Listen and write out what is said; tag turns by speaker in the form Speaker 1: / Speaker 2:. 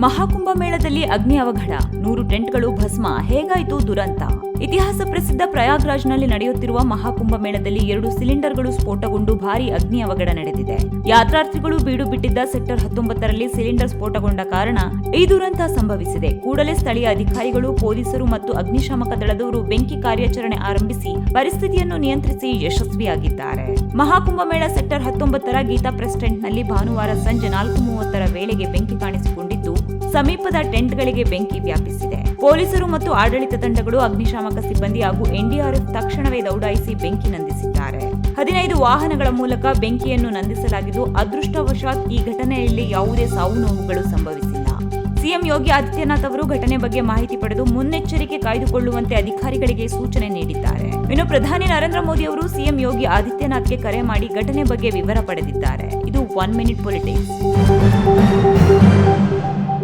Speaker 1: ಮಹಾಕುಂಭ ಮೇಳದಲ್ಲಿ ಅಗ್ನಿ ಅವಘಡ, 100 ಟೆಂಟ್ಗಳು ಭಸ್ಮ, ಹೇಗಾಯಿತು ದುರಂತ? ಇತಿಹಾಸ ಪ್ರಸಿದ್ಧ ಪ್ರಯಾಗ್ರಾಜ್ನಲ್ಲಿ ನಡೆಯುತ್ತಿರುವ ಮಹಾಕುಂಭ ಮೇಳದಲ್ಲಿ 2 ಸಿಲಿಂಡರ್ಗಳು ಸ್ಫೋಟಗೊಂಡು ಭಾರೀ ಅಗ್ನಿ ಅವಘಡ ನಡೆದಿದೆ. ಯಾತ್ರಾರ್ಥಿಗಳು ಬೀಡು ಬಿಟ್ಟಿದ್ದ ಸೆಕ್ಟರ್ 19ರಲ್ಲಿ ಸಿಲಿಂಡರ್ ಸ್ಫೋಟಗೊಂಡ ಕಾರಣ ಈ ದುರಂತ ಸಂಭವಿಸಿದೆ. ಕೂಡಲೇ ಸ್ಥಳೀಯ ಅಧಿಕಾರಿಗಳು, ಪೊಲೀಸರು ಮತ್ತು ಅಗ್ನಿಶಾಮಕ ದಳದವರು ಬೆಂಕಿ ಕಾರ್ಯಾಚರಣೆ ಆರಂಭಿಸಿ ಪರಿಸ್ಥಿತಿಯನ್ನು ನಿಯಂತ್ರಿಸಿ ಯಶಸ್ವಿಯಾಗಿದ್ದಾರೆ. ಮಹಾಕುಂಭ ಮೇಳ ಸೆಕ್ಟರ್ 19ರ ಗೀತಾ ಪ್ರೆಸ್ ಟೆಂಟ್ನಲ್ಲಿ ಭಾನುವಾರ ಸಂಜೆ 4:30ರ ವೇಳೆಗೆ ಬೆಂಕಿ ಕಾಣಿಸಿಕೊಂಡಿದ್ದು, ಸಮೀಪದ ಟೆಂಟ್ಗಳಿಗೆ ಬೆಂಕಿ ವ್ಯಾಪಿಸಿದೆ. ಪೊಲೀಸರು ಮತ್ತು ಆಡಳಿತ ತಂಡಗಳು, ಅಗ್ನಿಶಾಮಕ ಸಿಬ್ಬಂದಿ ಹಾಗೂ ಎನ್ಡಿಆರ್ಎಫ್ ತಕ್ಷಣವೇ ದೌಡಾಯಿಸಿ ಬೆಂಕಿ ನಂದಿಸಿದ್ದಾರೆ. 15 ವಾಹನಗಳ ಮೂಲಕ ಬೆಂಕಿಯನ್ನು ನಂದಿಸಲಾಗಿದ್ದು, ಅದೃಷ್ಟವಶಾತ್ ಈ ಘಟನೆಯಲ್ಲಿ ಯಾವುದೇ ಸಾವು ನೋವುಗಳು ಸಂಭವಿಸಿಲ್ಲ. ಸಿಎಂ ಯೋಗಿ ಆದಿತ್ಯನಾಥ್ ಅವರು ಘಟನೆ ಬಗ್ಗೆ ಮಾಹಿತಿ ಪಡೆದು ಮುನ್ನೆಚ್ಚರಿಕೆ ಕಾಯ್ದುಕೊಳ್ಳುವಂತೆ ಅಧಿಕಾರಿಗಳಿಗೆ ಸೂಚನೆ ನೀಡಿದ್ದಾರೆ. ಇನ್ನು ಪ್ರಧಾನಿ ನರೇಂದ್ರ ಮೋದಿ ಅವರು ಸಿಎಂ ಯೋಗಿ ಆದಿತ್ಯನಾಥ್ಗೆ ಕರೆ ಮಾಡಿ ಘಟನೆ ಬಗ್ಗೆ ವಿವರ ಪಡೆದಿದ್ದಾರೆ. ಇದು 1 ಮಿನಿಟ್ ಪೊಲಿಟಿಕ್ಸ್.